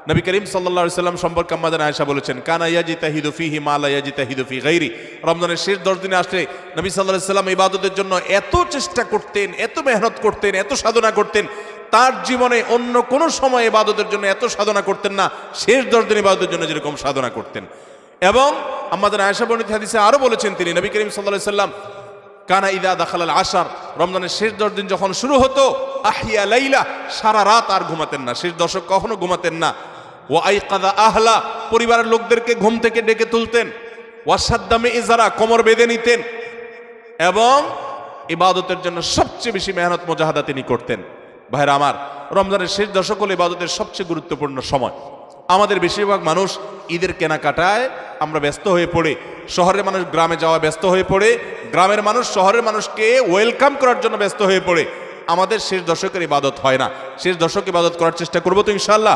নবী করিম সাল্লাল্লাহু আলাইহি সাল্লাম সম্পর্কে আম্মা আয়েশা বলেছেন, কানা ইয়াজতাহিদু ফীহি মা লা ইয়াজতাহিদু ফী গায়রি। রমজানের শেষ 10 দিনে আসলে নবী সাল্লাল্লাহু আলাইহি সাল্লাম ইবাদতের জন্য এত চেষ্টা করতেন, এত মেহনত করতেন, এত সাধনা করতেন, তার জীবনে অন্য কোন সময় ইবাদতের জন্য এত সাধনা করতেন না, শেষ 10 দিন ইবাদতের জন্য যেরকম সাধনা করতেন। এবং আম্মা আয়েশা বর্ণিত হাদিসে আরো বলেছেন তিনি, নবী করিম সাল্লাল্লাহু আলাইহি সাল্লাম কানা ইদা দাখালাল আশার, রমজানের শেষ 10 দিন যখন শুরু হতো, আহিয়া লাইলা, সারা রাত আর ঘুমাতেন না, শেষ দশক কখনো ঘুমাতেন না। ওয়া আইকাদা আহলা, পরিবারের লোকদেরকে ঘুম থেকে ডেকে তুলতেন। ওয়াসাদ্দামে ইজারা, কোমর বেঁধে নিতেন। এবং ইবাদতের জন্য সবচেয়ে বেশি মেহনত মুজাহাদা তিনি করতেন। ভাইরা আমার, রমজানের শেষ দশক হলো ইবাদতের সবচেয়ে গুরুত্বপূর্ণ সময়। আমাদের বেশিরভাগ মানুষ ঈদের কেনাকাটায় আমরা ব্যস্ত হয়ে পড়ে, শহরের মানুষ গ্রামে যাওয়া ব্যস্ত হয়ে পড়ে, গ্রামের মানুষ শহরের মানুষকে ওয়েলকাম করার জন্য ব্যস্ত হয়ে পড়ে। আমাদের শেষ দশকের ইবাদত হয় না। শেষ দশক ইবাদত করার চেষ্টা করবো তো ইনশাআল্লাহ।